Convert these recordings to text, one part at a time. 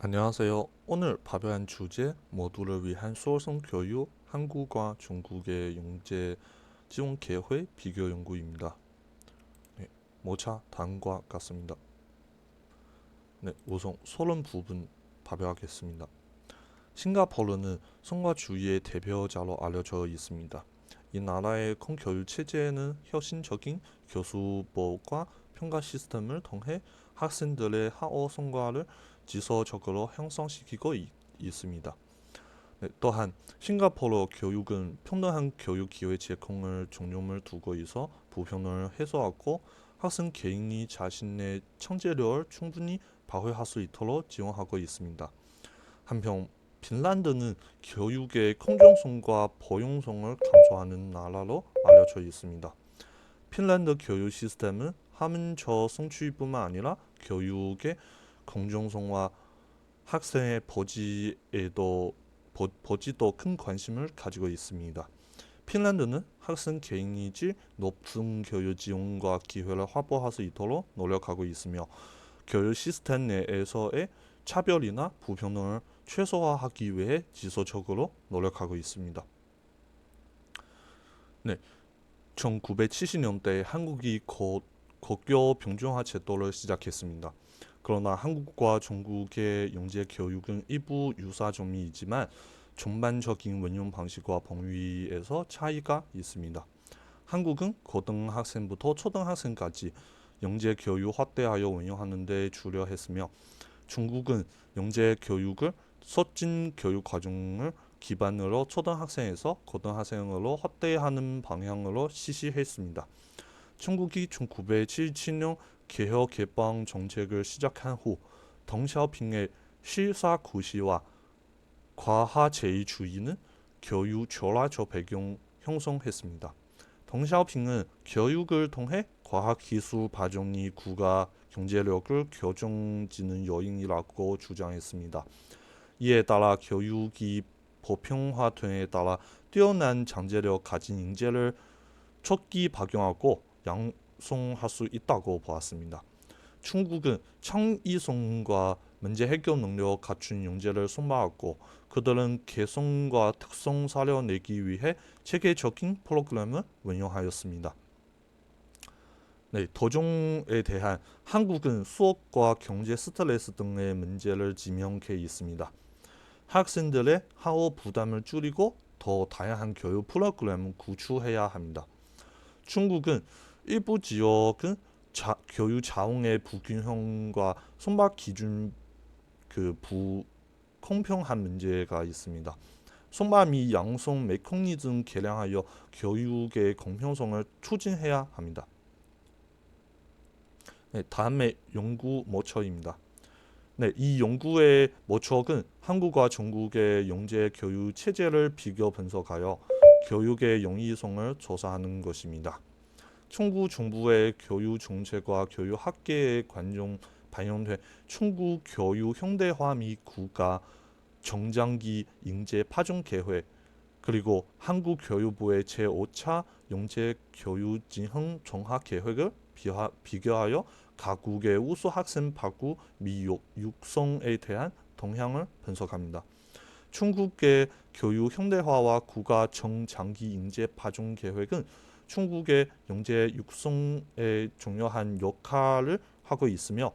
안녕하세요. 오늘 발표한 주제 모두를 위한 수어성 교육 한국과 중국의 영재 지원 계획 비교 연구입니다. 네, 모차 다음과 같습니다. 네, 우선 소론 부분 발표하겠습니다. 싱가포르는 성과 주의의 대표자로 알려져 있습니다. 이 나라의 공교육 체제에는 혁신적인 교수법과 평가 시스템을 통해 학생들의 학업 성과를 지속적으로 형성시키고 있습니다. 네, 또한 싱가포르 교육은 평등한 교육 기회 제공을 중점을 두고 있어 불평등을 해소하고 학생 개인이 자신의 창제력을 충분히 발휘할 수 있도록 지원하고 있습니다. 한편 핀란드는 교육의 공정성과 포용성을 강조하는 나라로 알려져 있습니다. 핀란드 교육 시스템은 학문적 성취뿐만 아니라 교육의 공정성과 학생의 보지도 큰 관심을 가지고 있습니다. 핀란드는 학생 개인이 질 높은 교육 지원과 기회를 확보할 수 있도록 노력하고 있으며 교육 시스템 내에서의 차별이나 불평등을 최소화하기 위해 지속적으로 노력하고 있습니다. 네, 1970년대 한국이 고교 평준화 제도를 시작했습니다. 그러나 한국과 중국의 영재 교육은 일부 유사점이 있지만 전반적인 운영 방식과 범위에서 차이가 있습니다. 한국은 고등학생부터 초등학생까지 영재 교육 확대하여 운영하는 데 주력했으며 중국은 영재 교육을 서진 교육 과정을 기반으로 초등학생에서 고등학생으로 확대하는 방향으로 실시했습니다. 중국이 1977년 개혁 개방 정책을 시작한 후 덩샤오핑의 실사구시와 과학제일주의는 교육 전략적 배경 형성했습니다. 덩샤오핑은 교육을 통해 과학기술 발전이 국가 경제력을 결정짓는 요인이라고 주장했습니다. 이에 따라 교육이 보편화됨에 따라 뛰어난 잠재력 가진 인재를 촉기 박용하고 양성할 수 있다고 보았습니다. 중국은 창의성과 문제 해결 능력 갖춘 영재를 선발하고 그들은 개성과 특성 살려내기 위해 체계적인 프로그램을 운영하였습니다. 네, 도종에 대한 한국은 수업과 경제 스트레스 등의 문제를 지명해 있습니다. 학생들의 학업 부담을 줄이고 더 다양한 교육 프로그램을 구축해야 합니다. 중국은 일부 지역은 교육 자원의 불균형과 선박 기준 불공평한 문제가 있습니다. 선박 및 양성 메커니즘 개량하여 교육의 공평성을 추진해야 합니다. 네, 다음에 연구 모처입니다. 네, 이 연구의 모척은 한국과 중국의 영재 교육 체제를 비교 분석하여 교육의 영의성을 조사하는 것입니다. 중국 정부의 교육 정책과 교육 학계의 관점 반영돼 중국 교육 현대화 및 국가 정장기 인재 파종 계획 그리고 한국 교육부의 제5차 영재 교육 진흥 종합 계획을 비교하여 각국의 우수 학생 발굴 및 육성에 대한 동향을 분석합니다. 중국의 교육 현대화와 국가 정장기 인재 파종 계획은 중국의 영재 육성에 중요한 역할을 하고 있으며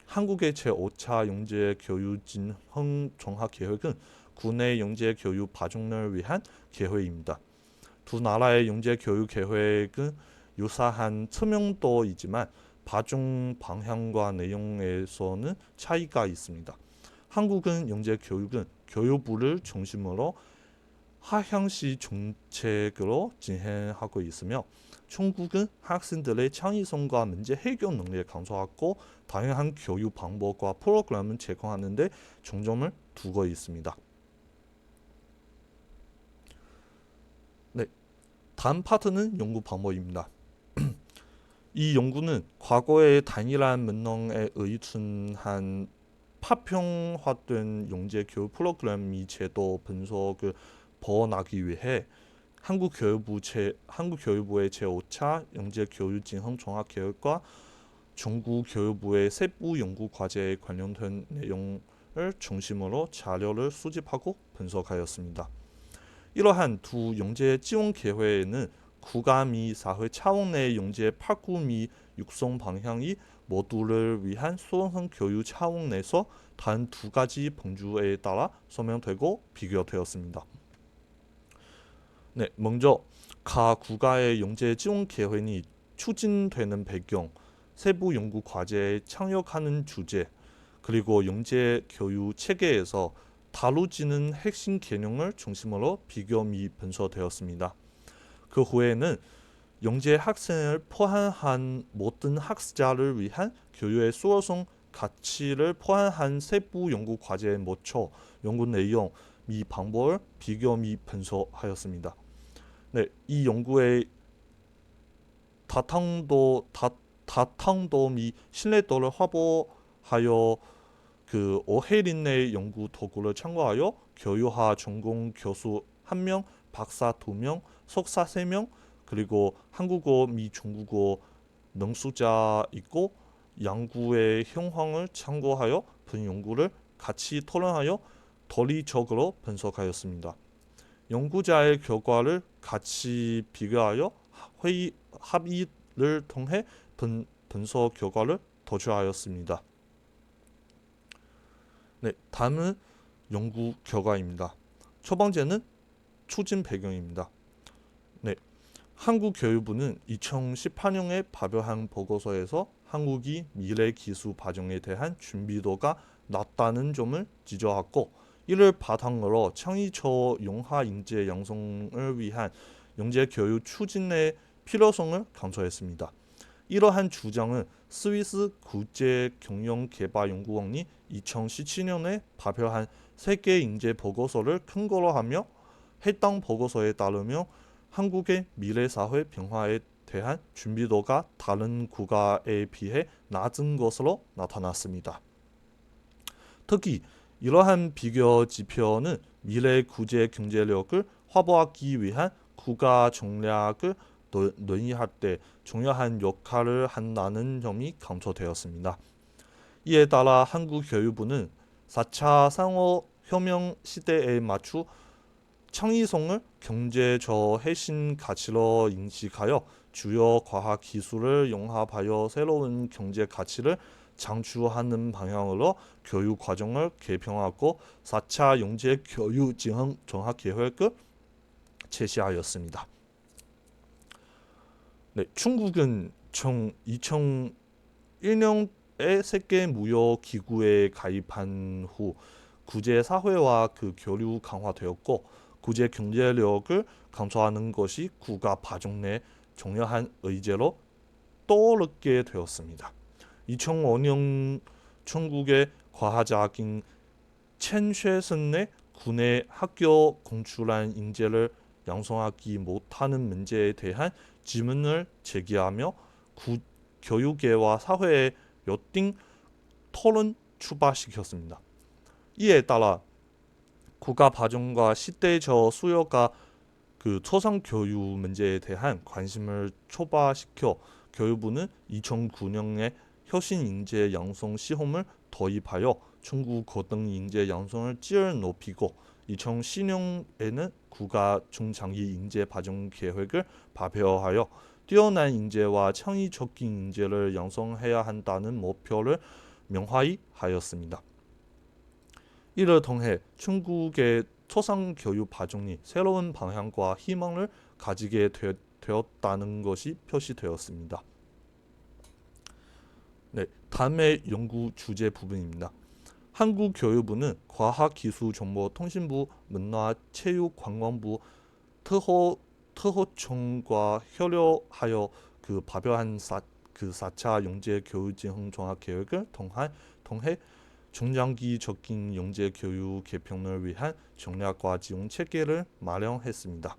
한국의 제5차 영재 교육 진흥 종합 계획은 국내 영재 교육 파종을 위한 계획입니다. 두 나라의 영재 교육 계획은 유사한 측면도이지만 파종 방향과 내용에서는 차이가 있습니다. 한국은 영재 교육은 교육부를 중심으로 하향시 정책으로 진행하고 있으며 중국은 학생들의 창의성과 문제 해결 능력을 강조하고 다양한 교육 방법과 프로그램을 제공하는 데 중점을 두고 있습니다. 네, 다음 파트는 연구 방법입니다. 이 연구는 과거의 단일한 문헌에 의존한 파평화된 영재 교육 프로그램 및 제도 분석을 벗어나기 위해 한국교육부의 제5차 영재 교육 진흥 종합 계획과 중국 교육부의 세부 연구 과제에 관련된 내용 중심으로 자료를 수집하고 분석하였습니다. 이러한 두 영재 지원 계획에는 국가 및 사회 차원 내 영재 파급 및 육성 방향이 모두를 위한 수험생 교육 차원에서 단 두 가지 범주에 따라 설명되고 비교되었습니다. 네, 먼저 각 국가의 영재 지원 계획이 추진되는 배경, 세부 연구 과제에 참여하는 주제, 그리고 영재 교육 체계에서 다루지는 핵심 개념을 중심으로 비교 및 분석되었습니다. 그 후에는 영재 학생을 포함한 모든 학자를 위한 교육의 수요성 가치를 포함한 세부 연구 과제에 맞춰 연구 내용 및 방법을 비교 및 분석하였습니다. 네, 이 연구의 다탕도 및 신뢰도를 확보하여 오해린 내 연구 도구를 참고하여 교육학 전공 교수 1명, 박사 2명, 석사 3명, 그리고 한국어 및 중국어 능수자 있고 연구의 현황을 참고하여 본 연구를 같이 토론하여 도리적으로 분석하였습니다. 연구자의 결과를 같이 비교하여 합의를 통해 분석 결과를 도출하였습니다. 네, 다음은 연구 결과입니다. 첫 번째는 추진 배경입니다. 네, 한국교육부는 2018년에 발표한 보고서에서 한국이 미래 기술 발전에 대한 준비도가 낮다는 점을 지적하고 이를 바탕으로 창의적 영화 인재 양성을 위한 영재 교육 추진의 필요성을 강조했습니다. 이러한 주장은 스위스 국제경영개발연구원이 2017년에 발표한 세계 인재 보고서를 근거로 하며 해당 보고서에 따르면 한국의 미래 사회 변화에 대한 준비도가 다른 국가에 비해 낮은 것으로 나타났습니다. 특히 이러한 비교 지표는 미래 구제 경제력을 확보하기 위한 국가 전략을 논의할 때 중요한 역할을 한다는 점이 강조되었습니다. 이에 따라 한국교육부는 4차 산업혁명 시대에 맞추 창의성을 경제적 핵심 가치로 인식하여 주요 과학 기술을 융합하여 새로운 경제 가치를 창출하는 방향으로 교육 과정을 개편하고 4차 영재 교육 지원 종합 계획을 제시하였습니다. 네, 중국은 총 2001년에 세계 무역 기구에 가입한 후 국제 사회와 그 교류 강화되었고 국제 경제력을 강조하는 것이 국가 발전 내 중요한 의제로 떠오르게 되었습니다. 2005년 중국의 과학자인 첸 쉐슨의 국내 학교 공출한 인재를 양성하기 못하는 문제에 대한 질문을 제기하며 교육계와 사회에 열띤 토론 출발시켰습니다. 이에 따라 국가 발전과 시대적 수요가 초상 교육 문제에 대한 관심을 촉발시켜 교육부는 2009년에 혁신 인재 양성 시험을 도입하여 중국 고등 인재 양성을 질 높이고 2010년에는 국가 중장기 인재 발전 계획을 발표하여 뛰어난 인재와 창의적인 인재를 양성해야 한다는 목표를 명확히 하였습니다. 이를 통해 중국의 초상 교육 발전이 새로운 방향과 희망을 가지게 되었다는 것이 표시되었습니다. 네, 다음의 연구 주제 부분입니다. 한국교육부는 과학기술정보통신부, 문화체육관광부, 특허청과 협력하여 발표한 4차 영재교육지원 종합계획을 통해 중장기적인 영재교육 개편을 위한 전략과 지원 체계를 마련했습니다.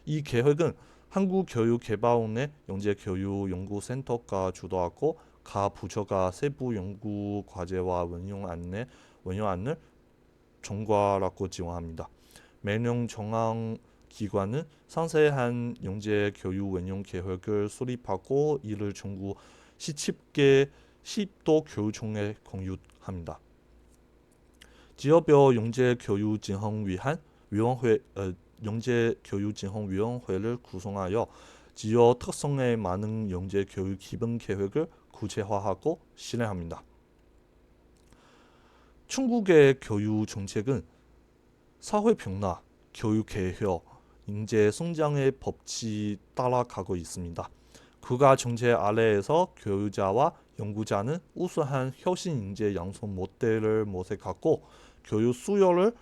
이 계획은 한국교육개발원의 영재교육연구센터가 주도하고 각 부처가 세부 연구 과제와 원효안을 총괄하고 지원합니다. 매년 중앙기관은 상세한 영재교육 원용 계획을 수립하고 이를 전국 17개 10도 교육청에 공유합니다. 지역별 영재교육진흥 위한 영재교육진흥위원회를 구성하여 지역 특성에 맞는 영재교육 기본 계획을 구체화하고 실행합니다. 중국의 교육 정책은 사회 변화, 교육 개혁, 인재 성장의 법칙 따라가고 있습니다. 국가 정책 아래에서 교육자와 연구자는 우수한 혁신 인재 양성 모델을 모색하고 교육 수요를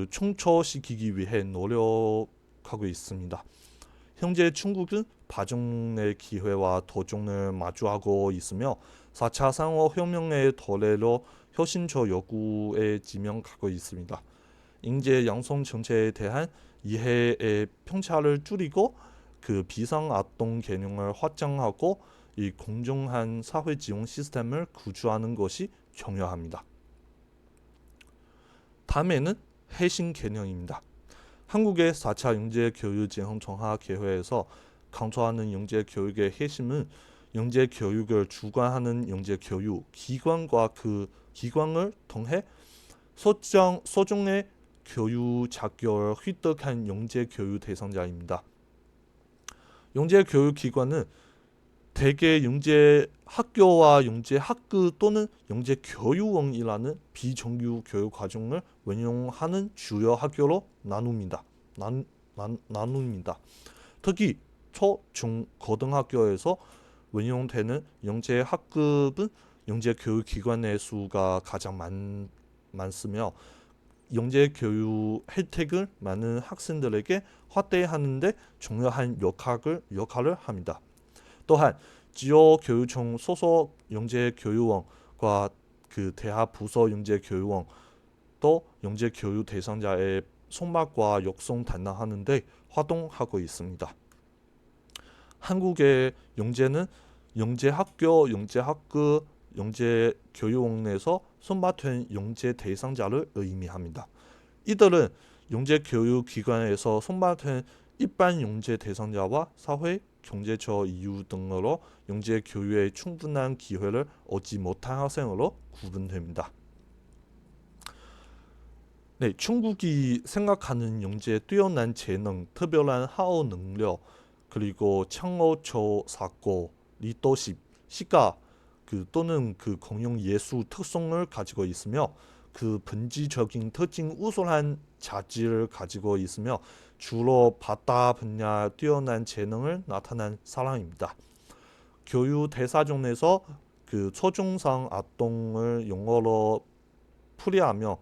충족시키기 위해 노력하고 있습니다. 현재 중국은 바정의 기회와 도전을 마주하고 있으며 4차 산업혁명의 도래로 혁신적 요구에 직면하고 있습니다. 인재 양성 정책에 대한 이해의 편차를 줄이고 비상아동 개념을 확장하고 이 공정한 사회 지원 시스템을 구축하는 것이 중요합니다. 다음에는 핵심 개념입니다. 한국의 4차 영재교육진흥종합계획에서 강조하는 영재교육의 핵심은 영재교육을 주관하는 영재교육 기관과 그 기관을 통해 소정의 교육 자격을 획득한 영재교육 대상자입니다. 영재교육기관은 대개 영재학교와 영재학교 또는 영재교육원이라는 비정규 교육과정을 운영하는 주요 학교로 나눕니다. 특히 초, 중, 고등학교에서 운영되는 영재학급은 영재교육기관의 수가 가장 많으며 영재교육 혜택을 많은 학생들에게 확대하는 데 중요한 역할을 합니다. 또한 지역교육청 소속 영재교육원과 대학 부서 영재교육원 또 영재교육 대상자의 손맛과 역성 담당하는 데 활동하고 있습니다. 한국의 영재는 영재학교, 영재학급, 영재교육원에서 선발된 영재 대상자를 의미합니다. 이들은 영재교육기관에서 선발된 일반 영재 대상자와 사회, 경제적 이유 등으로 영재교육에 충분한 기회를 얻지 못한 학생으로 구분됩니다. 네, 중국이 생각하는 영재의 뛰어난 재능, 특별한 학업 능력, 그리고 창의적 사고, 리더십, 시각 또는 공용 예술 특성을 가지고 있으며 본질적인 특징 우수한 자질을 가지고 있으며 주로 바다 분야 뛰어난 재능을 나타낸 사람입니다. 교육 대사전에서 초중상 아동을 영어로 풀이하며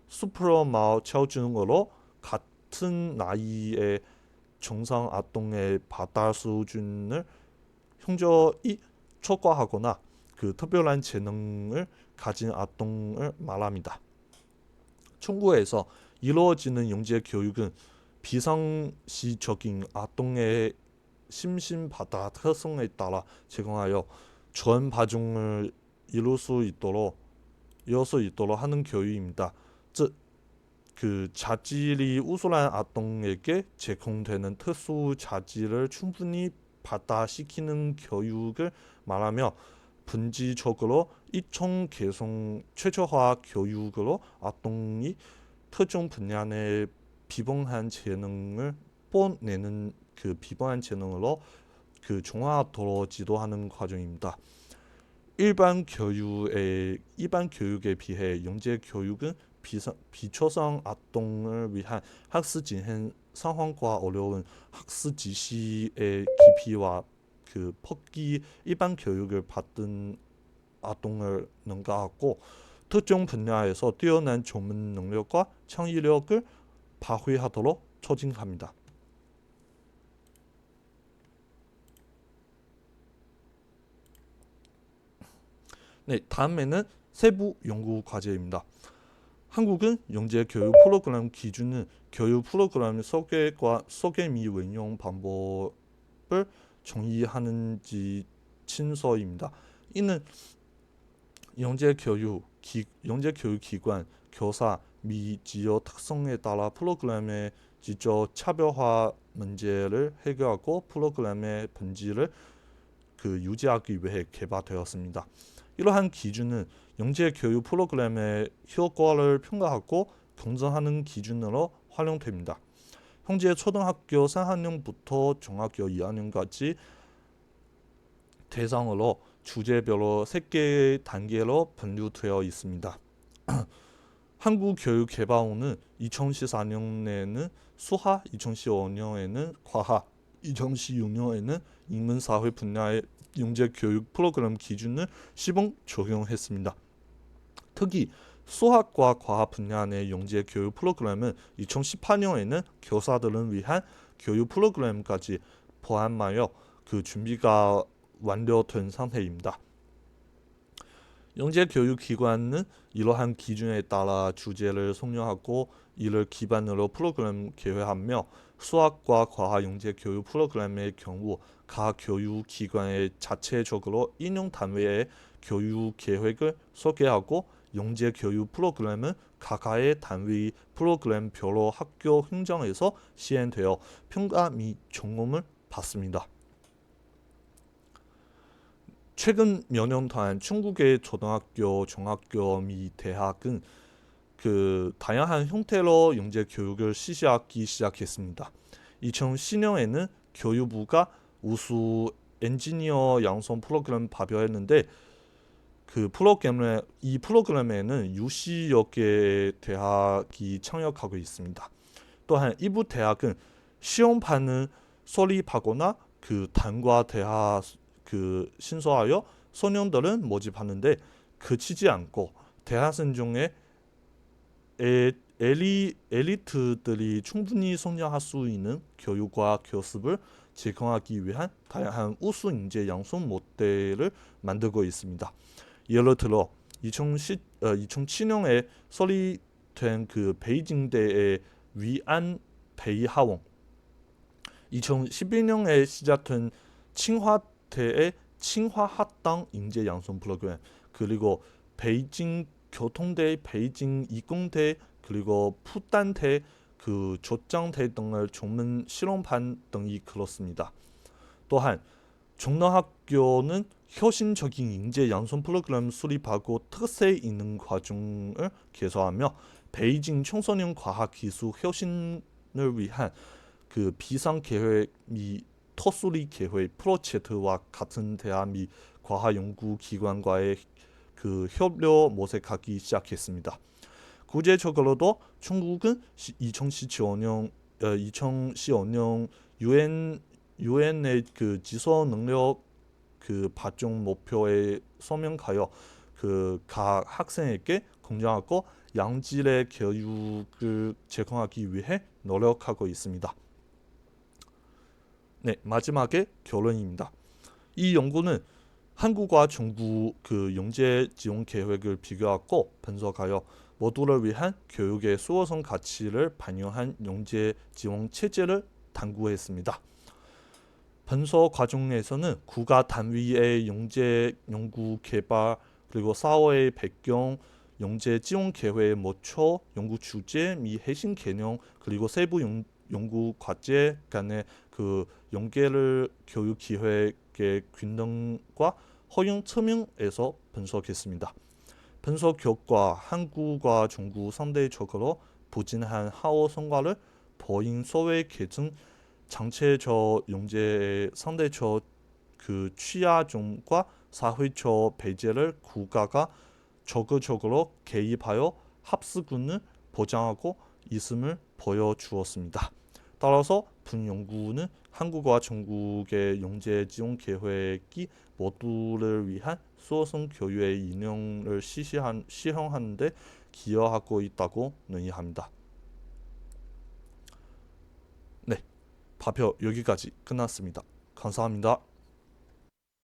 슈퍼마우 체증으로 같은 나이의 정상 아동의 바다 수준을 현저히 초과하거나 특별한 재능을 가진 아동을 말합니다. 중국에서 이루어지는 영재 교육은 비상시적인 아동의 심신바다 특성에 따라 제공하여 전 과정을 이룰 수 있도록 하는 교육입니다. 즉, 자질이 우수한 아동에게 제공되는 특수 자질을 충분히 발달시키는 교육을 말하며 본질적으로 이총 개성 최저화 교육으로 아동이 특정 분야의 비범한 재능을 뽐내는 비범한 재능으로 종합도로 지도하는 과정입니다. 일반 교육에 비해 영재 교육은 비초성 아동을 위한 학습 진행 상황과 어려운 학습 지시의 깊이와 폭이 일반 교육을 받은 아동을 능가하고 특정 분야에서 뛰어난 전문 능력과 창의력을 발휘하도록 촉진합니다. 네, 다음에는 세부 연구 과제입니다. 한국은 영재 교육 프로그램 기준은 교육 프로그램 소개 및 운영 방법을 정의하는 지침서입니다. 이는 영재 교육 기관, 교사 및 지역 특성에 따라 프로그램의 지적 차별화 문제를 해결하고 프로그램의 본질을 유지하기 위해 개발되었습니다. 이러한 기준은 영재 교육 프로그램의 효과를 평가하고 검증하는 기준으로 활용됩니다. 현재 초등학교 4학년부터 중학교 2학년까지 대상으로 주제별로 3개의 단계로 분류되어 있습니다. 한국교육개발원은 2014년에는 수학, 2015년에는 과학, 2016년에는 인문사회 분야의 영재교육 프로그램 기준을 시범 적용했습니다. 특히 수학과 과학 분야의 영재교육 프로그램은 2018년에는 교사들을 위한 교육 프로그램까지 포함하여 그 준비가 완료된 상태입니다. 영재교육기관은 이러한 기준에 따라 주제를 선정하고 이를 기반으로 프로그램 개회하며 수학과 과학 영재교육 프로그램의 경우 각 교육기관에 자체적으로 인용 단위의 교육 계획을 소개하고 영재교육 프로그램은 각하의 단위 프로그램별로 학교 행정에서 시행되어 평가 및 점검을 받습니다. 최근 몇 년 동안 중국의 초등학교, 중학교 및 대학은 그 다양한 형태로 영재 교육을 실시하기 시작했습니다. 2010년에는 교육부가 우수 엔지니어 양성 프로그램 발표했는데 이 프로그램에는 60여 개 대학이 참여하고 있습니다. 또한 일부 대학은 시험판을 설립하거나 그 단과 대학 신설하여 소년들은 모집하는데 그치지 않고 대학생 중에 엘리트들이 충분히 성장할 수 있는 교육과 교습을 제공하기 위한 다양한 우수 인재 양성 모델을 만들고 있습니다. 예를 들어 2007년에 설립된 그 베이징대의 위안 베이하원, 2011년에 시작된 칭화대의 칭화학당 인재 양성 프로그램, 그리고 베이징 교통대, 베이징 이공대, 그리고 푸단대, 그 조장대 등을 전문 실험반 등이 그렇습니다. 또한 중등학교는 혁신적인 인재 양성 프로그램 수립하고 특색 있는 과정을 개설하며 베이징 청소년 과학기술 혁신을 위한 그 비상계획 및 토수리 계획 프로젝트와 같은 대학 및 과학연구기관과의 그 협력 모색하기 시작했습니다. 구체적으로도 중국은 2015년 유엔의 그 지속 능력 그 발전 목표에 서명하여 그 각 학생에게 공정하고 양질의 교육을 제공하기 위해 노력하고 있습니다. 네, 마지막에 결론입니다. 이 연구는 한국과 중국 그 영재 지원 계획을 비교하고 분석하여 모두를 위한 교육의 수호성 가치를 반영한 영재 지원 체제를 당구했습니다. 분석 과정에서는 국가 단위의 영재 연구 개발 그리고 사회의 배경, 영재 지원 계획의 목표, 연구 주제 및 핵심 개념 그리고 세부 연구 과제 간의 그 연계를 교육 기획의 균형과 허용 측면에서 분석했습니다. 분석 결과 한국과 중국 상대적으로 부진한 학업 성과를 보인 소외 계층 장체적 영재의 상대적 그 취하점과 사회적 배제를 국가가 적극적으로 개입하여 합수군을 보장하고 있음을 보여주었습니다. 따라서 분 연구는 한국과 중국의 영재 지원 계획이 모두를 위한 수호성 교육의 인용을 시행하는 데 기여하고 있다고 논의합니다. 네, 발표 여기까지 끝났습니다. 감사합니다.